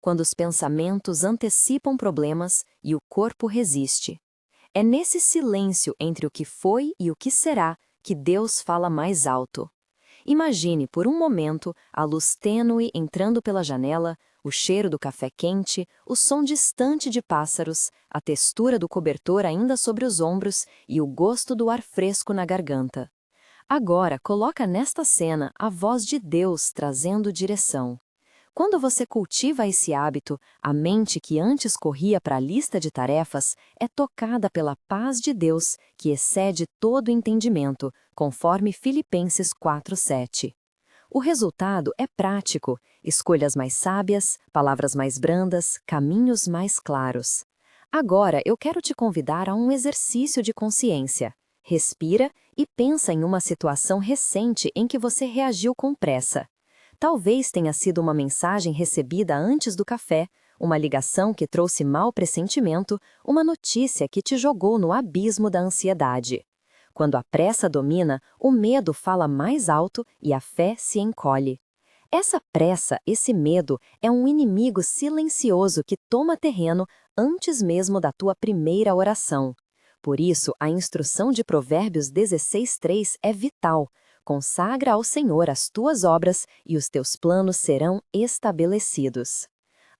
quando os pensamentos antecipam problemas e o corpo resiste. É nesse silêncio entre o que foi e o que será que Deus fala mais alto. Imagine por um momento a luz tênue entrando pela janela, o cheiro do café quente, o som distante de pássaros, a textura do cobertor ainda sobre os ombros e o gosto do ar fresco na garganta. Agora, coloca nesta cena a voz de Deus trazendo direção. Quando você cultiva esse hábito, a mente que antes corria para a lista de tarefas é tocada pela paz de Deus, que excede todo entendimento, conforme Filipenses 4:7. O resultado é prático: escolhas mais sábias, palavras mais brandas, caminhos mais claros. Agora eu quero te convidar a um exercício de consciência. Respira e pensa em uma situação recente em que você reagiu com pressa. Talvez tenha sido uma mensagem recebida antes do café, uma ligação que trouxe mau pressentimento, uma notícia que te jogou no abismo da ansiedade. Quando a pressa domina, o medo fala mais alto e a fé se encolhe. Essa pressa, esse medo, é um inimigo silencioso que toma terreno antes mesmo da tua primeira oração. Por isso, a instrução de Provérbios 16:3 é vital. Consagra ao Senhor as tuas obras e os teus planos serão estabelecidos.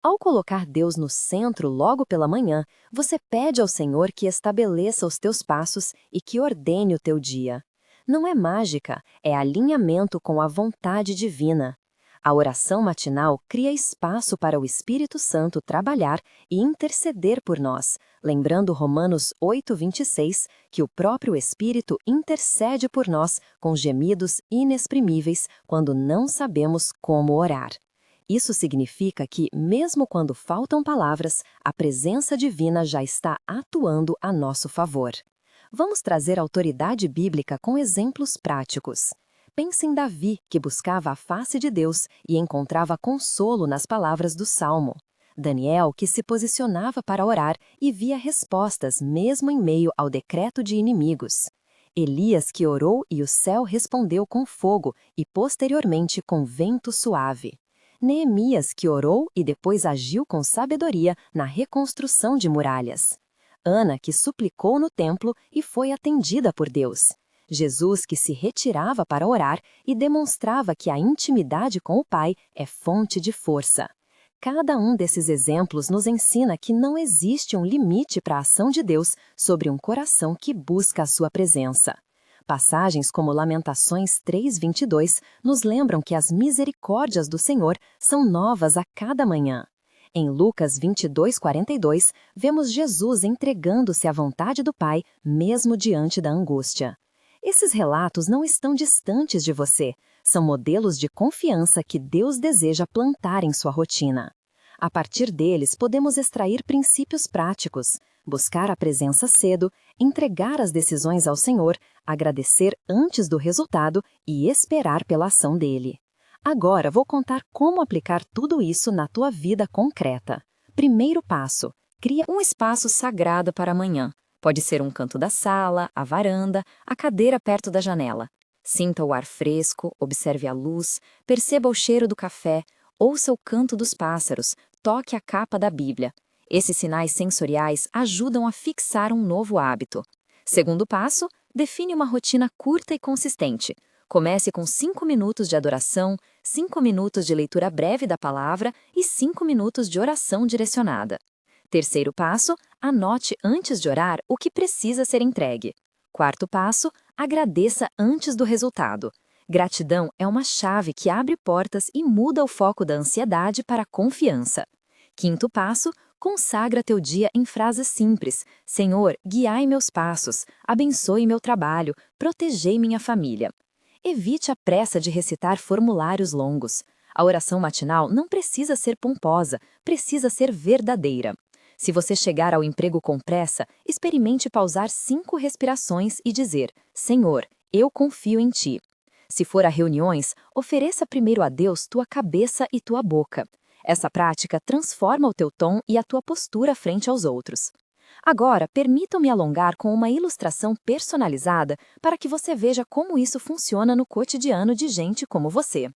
Ao colocar Deus no centro logo pela manhã, você pede ao Senhor que estabeleça os teus passos e que ordene o teu dia. Não é mágica, é alinhamento com a vontade divina. A oração matinal cria espaço para o Espírito Santo trabalhar e interceder por nós, lembrando Romanos 8:26, que o próprio Espírito intercede por nós com gemidos inexprimíveis quando não sabemos como orar. Isso significa que, mesmo quando faltam palavras, a presença divina já está atuando a nosso favor. Vamos trazer autoridade bíblica com exemplos práticos. Pense em Davi, que buscava a face de Deus e encontrava consolo nas palavras do Salmo. Daniel, que se posicionava para orar e via respostas mesmo em meio ao decreto de inimigos. Elias, que orou e o céu respondeu com fogo e posteriormente com vento suave. Neemias, que orou e depois agiu com sabedoria na reconstrução de muralhas. Ana, que suplicou no templo e foi atendida por Deus. Jesus, que se retirava para orar e demonstrava que a intimidade com o Pai é fonte de força. Cada um desses exemplos nos ensina que não existe um limite para a ação de Deus sobre um coração que busca a sua presença. Passagens como Lamentações 3:22 nos lembram que as misericórdias do Senhor são novas a cada manhã. Em Lucas 22:42, vemos Jesus entregando-se à vontade do Pai, mesmo diante da angústia. Esses relatos não estão distantes de você, são modelos de confiança que Deus deseja plantar em sua rotina. A partir deles, podemos extrair princípios práticos, buscar a presença cedo, entregar as decisões ao Senhor, agradecer antes do resultado e esperar pela ação dele. Agora vou contar como aplicar tudo isso na tua vida concreta. Primeiro passo: cria um espaço sagrado para amanhã. Pode ser um canto da sala, a varanda, a cadeira perto da janela. Sinta o ar fresco, observe a luz, perceba o cheiro do café, ouça o canto dos pássaros, toque a capa da Bíblia. Esses sinais sensoriais ajudam a fixar um novo hábito. Segundo passo, define uma rotina curta e consistente. Comece com 5 minutos de adoração, 5 minutos de leitura breve da palavra e 5 minutos de oração direcionada. Terceiro passo, anote antes de orar o que precisa ser entregue. Quarto passo, agradeça antes do resultado. Gratidão é uma chave que abre portas e muda o foco da ansiedade para a confiança. Quinto passo, consagra teu dia em frases simples. Senhor, guiai meus passos, abençoe meu trabalho, protegei minha família. Evite a pressa de recitar formulários longos. A oração matinal não precisa ser pomposa, precisa ser verdadeira. Se você chegar ao emprego com pressa, experimente pausar 5 respirações e dizer: Senhor, eu confio em Ti. Se for a reuniões, ofereça primeiro a Deus tua cabeça e tua boca. Essa prática transforma o teu tom e a tua postura frente aos outros. Agora, permitam-me alongar com uma ilustração personalizada para que você veja como isso funciona no cotidiano de gente como você.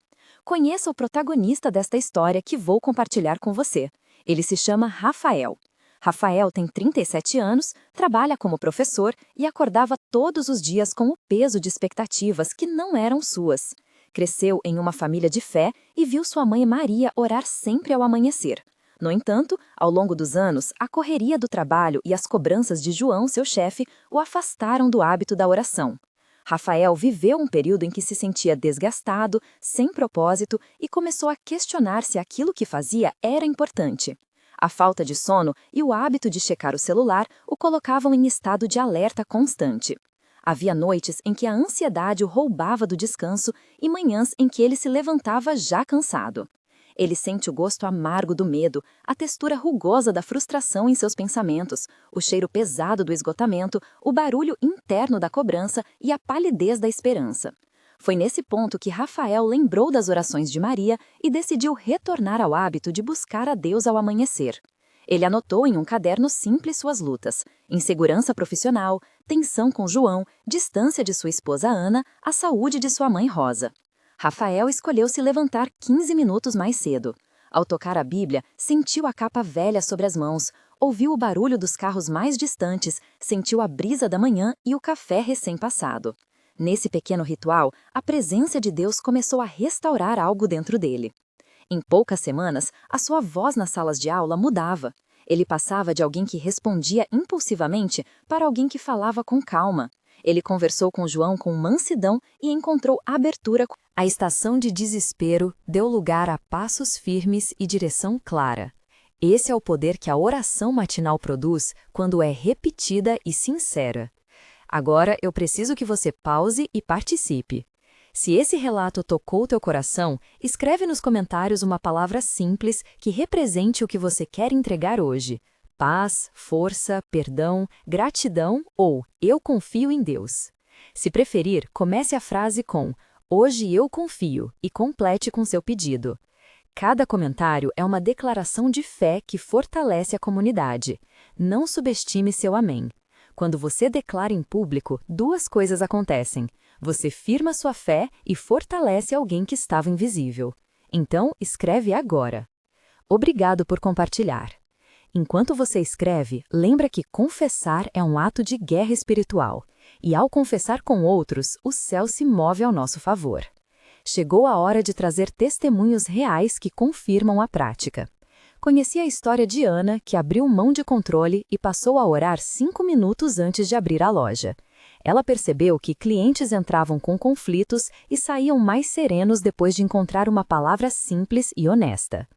Conheça o protagonista desta história que vou compartilhar com você. Ele se chama Rafael. Rafael tem 37 anos, trabalha como professor e acordava todos os dias com o peso de expectativas que não eram suas. Cresceu em uma família de fé e viu sua mãe Maria orar sempre ao amanhecer. No entanto, ao longo dos anos, a correria do trabalho e as cobranças de João, seu chefe, o afastaram do hábito da oração. Rafael viveu um período em que se sentia desgastado, sem propósito e começou a questionar se aquilo que fazia era importante. A falta de sono e o hábito de checar o celular o colocavam em estado de alerta constante. Havia noites em que a ansiedade o roubava do descanso e manhãs em que ele se levantava já cansado. Ele sente o gosto amargo do medo, a textura rugosa da frustração em seus pensamentos, o cheiro pesado do esgotamento, o barulho interno da cobrança e a palidez da esperança. Foi nesse ponto que Rafael lembrou das orações de Maria e decidiu retornar ao hábito de buscar a Deus ao amanhecer. Ele anotou em um caderno simples suas lutas: insegurança profissional, tensão com João, distância de sua esposa Ana, a saúde de sua mãe Rosa. Rafael escolheu se levantar 15 minutos mais cedo. Ao tocar a Bíblia, sentiu a capa velha sobre as mãos, ouviu o barulho dos carros mais distantes, sentiu a brisa da manhã e o café recém-passado. Nesse pequeno ritual, a presença de Deus começou a restaurar algo dentro dele. Em poucas semanas, a sua voz nas salas de aula mudava. Ele passava de alguém que respondia impulsivamente para alguém que falava com calma. Ele conversou com João com mansidão e encontrou abertura. A estação de desespero deu lugar a passos firmes e direção clara. Esse é o poder que a oração matinal produz quando é repetida e sincera. Agora eu preciso que você pause e participe. Se esse relato tocou teu coração, escreve nos comentários uma palavra simples que represente o que você quer entregar hoje. Paz, força, perdão, gratidão ou eu confio em Deus. Se preferir, comece a frase com hoje eu confio e complete com seu pedido. Cada comentário é uma declaração de fé que fortalece a comunidade. Não subestime seu amém. Quando você declara em público, duas coisas acontecem. Você firma sua fé e fortalece alguém que estava invisível. Então, escreve agora. Obrigado por compartilhar. Enquanto você escreve, lembra que confessar é um ato de guerra espiritual. E ao confessar com outros, o céu se move ao nosso favor. Chegou a hora de trazer testemunhos reais que confirmam a prática. Conheci a história de Ana, que abriu mão de controle e passou a orar 5 minutos antes de abrir a loja. Ela percebeu que clientes entravam com conflitos e saíam mais serenos depois de encontrar uma palavra simples e honesta.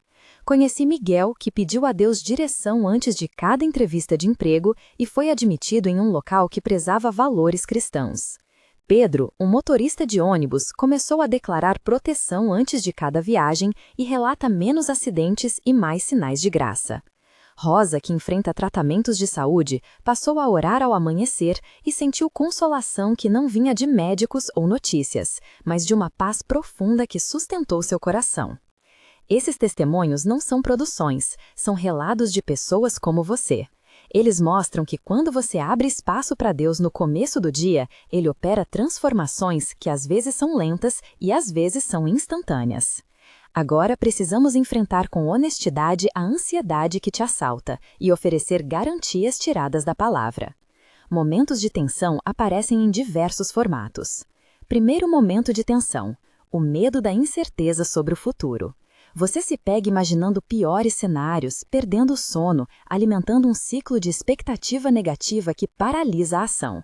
Conheci Miguel, que pediu a Deus direção antes de cada entrevista de emprego e foi admitido em um local que prezava valores cristãos. Pedro, um motorista de ônibus, começou a declarar proteção antes de cada viagem e relata menos acidentes e mais sinais de graça. Rosa, que enfrenta tratamentos de saúde, passou a orar ao amanhecer e sentiu consolação que não vinha de médicos ou notícias, mas de uma paz profunda que sustentou seu coração. Esses testemunhos não são produções, são relatos de pessoas como você. Eles mostram que quando você abre espaço para Deus no começo do dia, Ele opera transformações que às vezes são lentas e às vezes são instantâneas. Agora precisamos enfrentar com honestidade a ansiedade que te assalta e oferecer garantias tiradas da palavra. Momentos de tensão aparecem em diversos formatos. Primeiro momento de tensão: o medo da incerteza sobre o futuro. Você se pega imaginando piores cenários, perdendo o sono, alimentando um ciclo de expectativa negativa que paralisa a ação.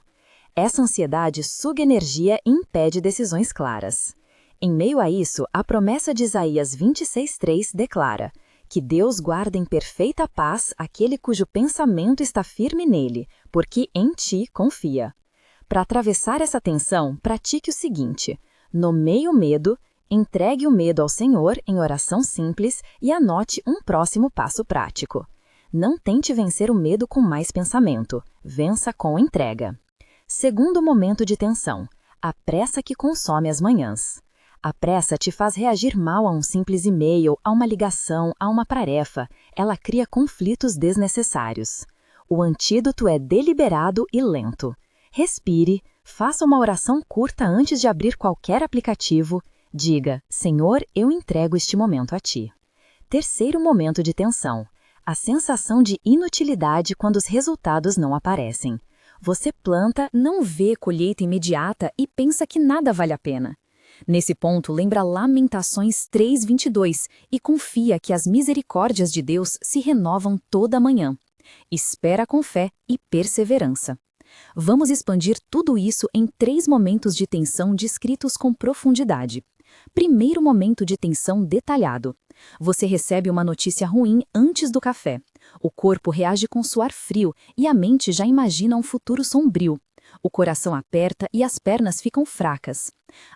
Essa ansiedade suga energia e impede decisões claras. Em meio a isso, a promessa de Isaías 26:3 declara: que Deus guarda em perfeita paz aquele cujo pensamento está firme nele, porque em ti confia. Para atravessar essa tensão, pratique o seguinte: nomeie o medo, entregue o medo ao Senhor em oração simples e anote um próximo passo prático. Não tente vencer o medo com mais pensamento, vença com entrega. Segundo momento de tensão: a pressa que consome as manhãs. A pressa te faz reagir mal a um simples e-mail, a uma ligação, a uma tarefa. Ela cria conflitos desnecessários. O antídoto é deliberado e lento. Respire, faça uma oração curta antes de abrir qualquer aplicativo, Diga: Senhor, eu entrego este momento a ti. Terceiro momento de tensão: a sensação de inutilidade quando os resultados não aparecem. Você planta, não vê colheita imediata e pensa que nada vale a pena. Nesse ponto, lembra Lamentações 3:22 e confia que as misericórdias de Deus se renovam toda manhã. Espera com fé e perseverança. Vamos expandir tudo isso em 3 momentos de tensão descritos com profundidade. Primeiro momento de tensão detalhado. Você recebe uma notícia ruim antes do café. O corpo reage com suor frio e a mente já imagina um futuro sombrio. O coração aperta e as pernas ficam fracas.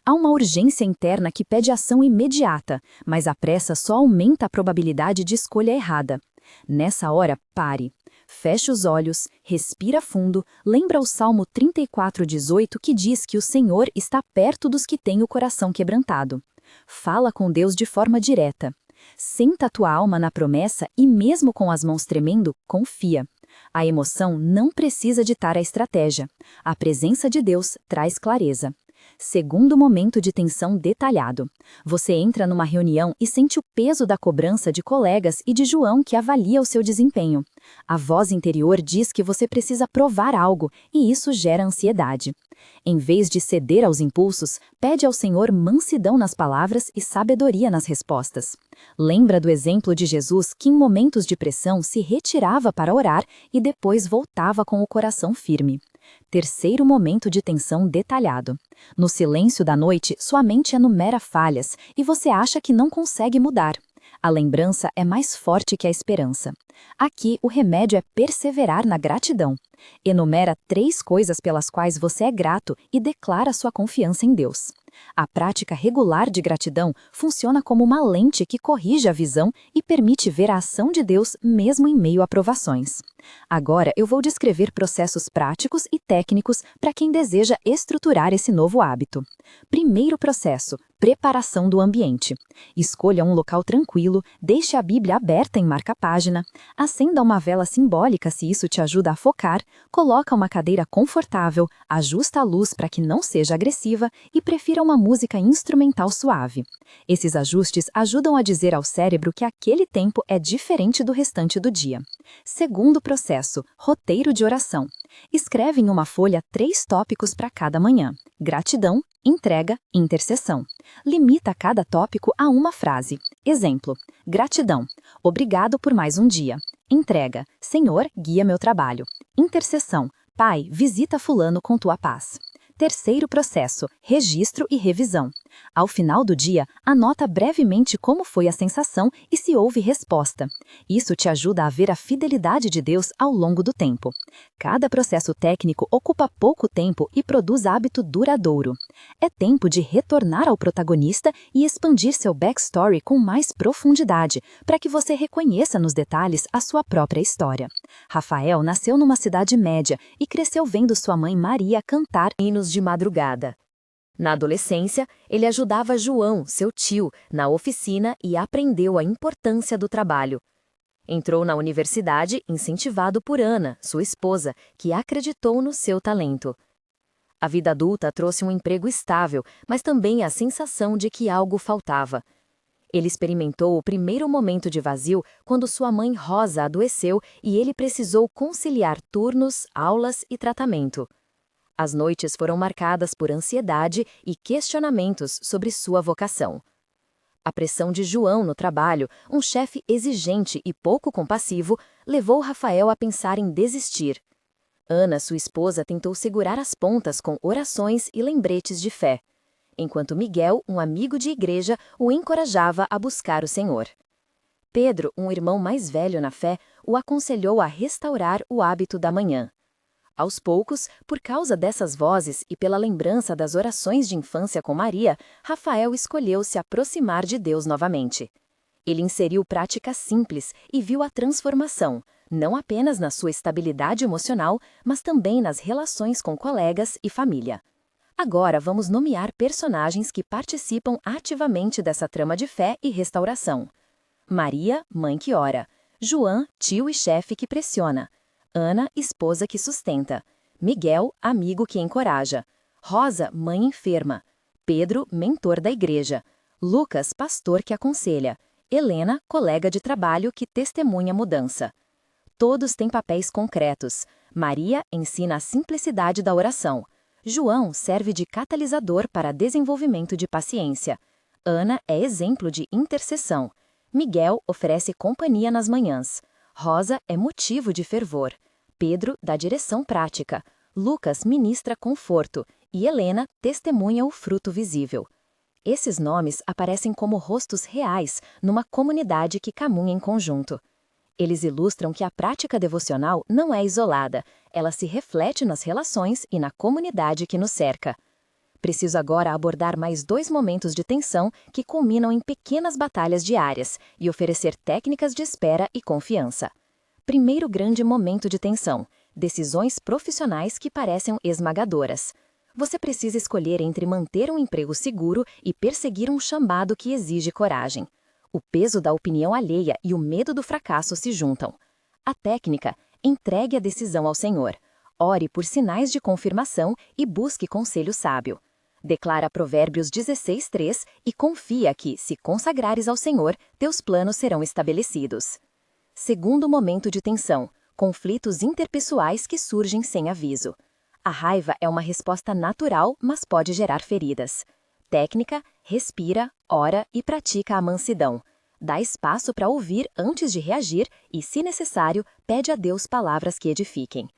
Há uma urgência interna que pede ação imediata, mas a pressa só aumenta a probabilidade de escolha errada. Nessa hora, pare. Feche os olhos, respira fundo, lembra o Salmo 34:18 que diz que o Senhor está perto dos que têm o coração quebrantado. Fala com Deus de forma direta. Senta a tua alma na promessa e mesmo com as mãos tremendo, confia. A emoção não precisa ditar a estratégia. A presença de Deus traz clareza. Segundo momento de tensão detalhado. Você entra numa reunião e sente o peso da cobrança de colegas e de João que avalia o seu desempenho. A voz interior diz que você precisa provar algo e isso gera ansiedade. Em vez de ceder aos impulsos, pede ao Senhor mansidão nas palavras e sabedoria nas respostas. Lembra do exemplo de Jesus que em momentos de pressão se retirava para orar e depois voltava com o coração firme. Terceiro momento de tensão detalhado. No silêncio da noite, sua mente enumera falhas e você acha que não consegue mudar. A lembrança é mais forte que a esperança. Aqui, o remédio é perseverar na gratidão. Enumera 3 coisas pelas quais você é grato e declara sua confiança em Deus. A prática regular de gratidão funciona como uma lente que corrige a visão e permite ver a ação de Deus mesmo em meio a provações. Agora eu vou descrever processos práticos e técnicos para quem deseja estruturar esse novo hábito. Primeiro processo: preparação do ambiente. Escolha um local tranquilo, deixe a Bíblia aberta em marca-página, acenda uma vela simbólica se isso te ajuda a focar, coloca uma cadeira confortável, ajusta a luz para que não seja agressiva e prefira uma música instrumental suave. Esses ajustes ajudam a dizer ao cérebro que aquele tempo é diferente do restante do dia. Segundo processo: roteiro de oração. Escreve em uma folha 3 tópicos para cada manhã: gratidão, entrega e intercessão. Limita cada tópico a uma frase. Exemplo: gratidão, obrigado por mais um dia. Entrega: Senhor, guia meu trabalho. Intercessão: Pai, visita fulano com tua paz. Terceiro processo: registro e revisão. Ao final do dia, anota brevemente como foi a sensação e se houve resposta. Isso te ajuda a ver a fidelidade de Deus ao longo do tempo. Cada processo técnico ocupa pouco tempo e produz hábito duradouro. É tempo de retornar ao protagonista e expandir seu backstory com mais profundidade, para que você reconheça nos detalhes a sua própria história. Rafael nasceu numa cidade média e cresceu vendo sua mãe Maria cantar hinos de madrugada. Na adolescência, ele ajudava João, seu tio, na oficina e aprendeu a importância do trabalho. Entrou na universidade incentivado por Ana, sua esposa, que acreditou no seu talento. A vida adulta trouxe um emprego estável, mas também a sensação de que algo faltava. Ele experimentou o primeiro momento de vazio quando sua mãe Rosa adoeceu e ele precisou conciliar turnos, aulas e tratamento. As noites foram marcadas por ansiedade e questionamentos sobre sua vocação. A pressão de João no trabalho, um chefe exigente e pouco compassivo, levou Rafael a pensar em desistir. Ana, sua esposa, tentou segurar as pontas com orações e lembretes de fé, enquanto Miguel, um amigo de igreja, o encorajava a buscar o Senhor. Pedro, um irmão mais velho na fé, o aconselhou a restaurar o hábito da manhã. Aos poucos, por causa dessas vozes e pela lembrança das orações de infância com Maria, Rafael escolheu se aproximar de Deus novamente. Ele inseriu práticas simples e viu a transformação, não apenas na sua estabilidade emocional, mas também nas relações com colegas e família. Agora vamos nomear personagens que participam ativamente dessa trama de fé e restauração. Maria, mãe que ora. João, tio e chefe que pressiona. Ana, esposa que sustenta. Miguel, amigo que encoraja. Rosa, mãe enferma. Pedro, mentor da igreja. Lucas, pastor que aconselha. Helena, colega de trabalho que testemunha a mudança. Todos têm papéis concretos. Maria ensina a simplicidade da oração. João serve de catalisador para desenvolvimento de paciência. Ana é exemplo de intercessão. Miguel oferece companhia nas manhãs. Rosa é motivo de fervor. Pedro dá direção prática. Lucas ministra conforto. E Helena testemunha o fruto visível. Esses nomes aparecem como rostos reais numa comunidade que caminha em conjunto. Eles ilustram que a prática devocional não é isolada, ela se reflete nas relações e na comunidade que nos cerca. Preciso agora abordar mais 2 momentos de tensão que culminam em pequenas batalhas diárias e oferecer técnicas de espera e confiança. Primeiro grande momento de tensão: decisões profissionais que parecem esmagadoras. Você precisa escolher entre manter um emprego seguro e perseguir um chamado que exige coragem. O peso da opinião alheia e o medo do fracasso se juntam. A técnica: entregue a decisão ao Senhor. Ore por sinais de confirmação e busque conselho sábio. Declara Provérbios 16:3 e confia que, se consagrares ao Senhor, teus planos serão estabelecidos. Segundo momento de tensão: conflitos interpessoais que surgem sem aviso. A raiva é uma resposta natural, mas pode gerar feridas. Técnica: respira, ora e pratica a mansidão. Dá espaço para ouvir antes de reagir e, se necessário, pede a Deus palavras que edifiquem.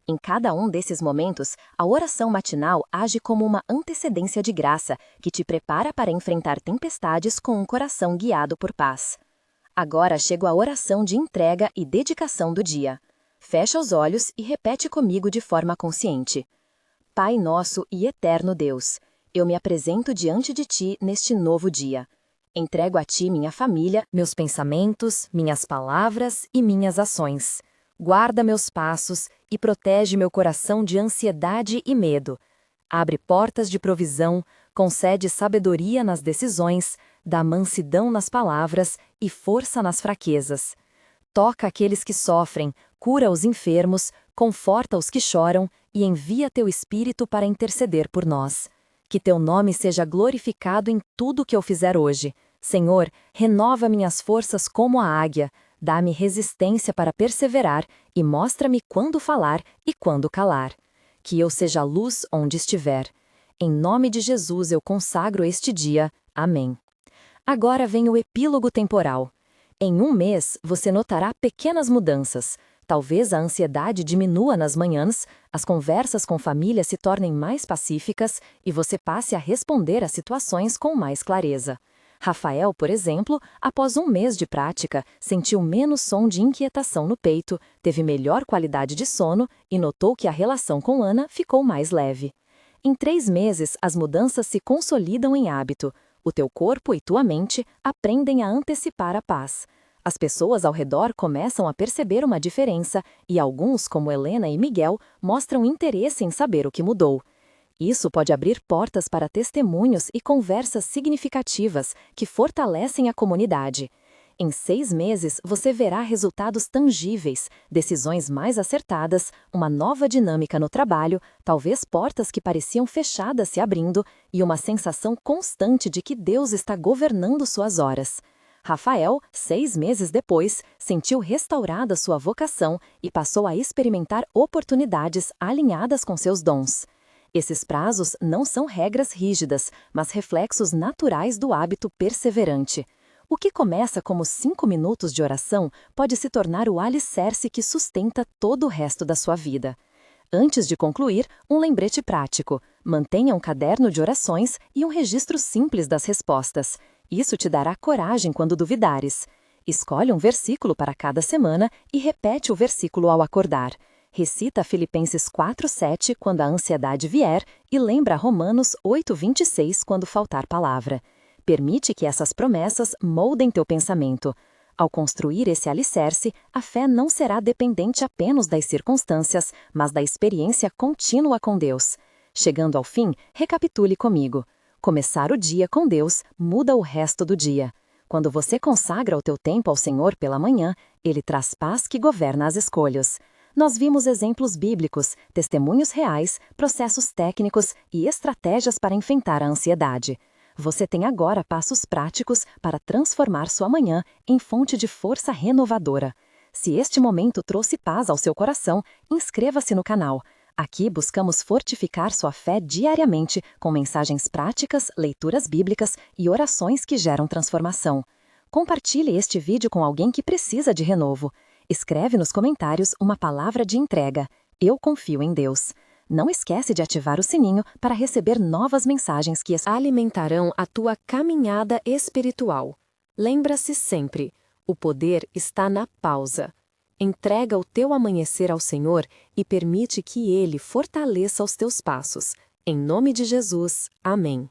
Em cada um desses momentos, a oração matinal age como uma antecedência de graça que te prepara para enfrentar tempestades com um coração guiado por paz. Agora chego à oração de entrega e dedicação do dia. Fecha os olhos e repete comigo de forma consciente. Pai nosso e eterno Deus, eu me apresento diante de Ti neste novo dia. Entrego a Ti minha família, meus pensamentos, minhas palavras e minhas ações. Guarda meus passos e protege meu coração de ansiedade e medo. Abre portas de provisão, concede sabedoria nas decisões, dá mansidão nas palavras e força nas fraquezas. Toca aqueles que sofrem, cura os enfermos, conforta os que choram e envia Teu Espírito para interceder por nós. Que Teu nome seja glorificado em tudo que eu fizer hoje. Senhor, renova minhas forças como a águia, dá-me resistência para perseverar e mostra-me quando falar e quando calar. Que eu seja luz onde estiver. Em nome de Jesus eu consagro este dia. Amém. Agora vem o epílogo temporal. Em 1 mês, você notará pequenas mudanças. Talvez a ansiedade diminua nas manhãs, as conversas com família se tornem mais pacíficas e você passe a responder a situações com mais clareza. Rafael, por exemplo, após 1 mês de prática, sentiu menos som de inquietação no peito, teve melhor qualidade de sono e notou que a relação com Ana ficou mais leve. Em 3 meses, as mudanças se consolidam em hábito. O teu corpo e tua mente aprendem a antecipar a paz. As pessoas ao redor começam a perceber uma diferença e alguns, como Helena e Miguel, mostram interesse em saber o que mudou. Isso pode abrir portas para testemunhos e conversas significativas que fortalecem a comunidade. Em 6 meses, você verá resultados tangíveis, decisões mais acertadas, uma nova dinâmica no trabalho, talvez portas que pareciam fechadas se abrindo e uma sensação constante de que Deus está governando suas horas. Rafael, 6 meses depois, sentiu restaurada sua vocação e passou a experimentar oportunidades alinhadas com seus dons. Esses prazos não são regras rígidas, mas reflexos naturais do hábito perseverante. O que começa como 5 minutos de oração pode se tornar o alicerce que sustenta todo o resto da sua vida. Antes de concluir, um lembrete prático. Mantenha um caderno de orações e um registro simples das respostas. Isso te dará coragem quando duvidares. Escolhe um versículo para cada semana e repete o versículo ao acordar. Recita Filipenses 4:7 quando a ansiedade vier e lembra Romanos 8:26 quando faltar palavra. Permite que essas promessas moldem teu pensamento. Ao construir esse alicerce, a fé não será dependente apenas das circunstâncias, mas da experiência contínua com Deus. Chegando ao fim, recapitule comigo. Começar o dia com Deus muda o resto do dia. Quando você consagra o teu tempo ao Senhor pela manhã, Ele traz paz que governa as escolhas. Nós vimos exemplos bíblicos, testemunhos reais, processos técnicos e estratégias para enfrentar a ansiedade. Você tem agora passos práticos para transformar sua manhã em fonte de força renovadora. Se este momento trouxe paz ao seu coração, inscreva-se no canal. Aqui buscamos fortificar sua fé diariamente com mensagens práticas, leituras bíblicas e orações que geram transformação. Compartilhe este vídeo com alguém que precisa de renovo. Escreve nos comentários uma palavra de entrega. Eu confio em Deus. Não esquece de ativar o sininho para receber novas mensagens que Alimentarão a tua caminhada espiritual. Lembra-se sempre, o poder está na pausa. Entrega o teu amanhecer ao Senhor e permite que Ele fortaleça os teus passos. Em nome de Jesus, amém.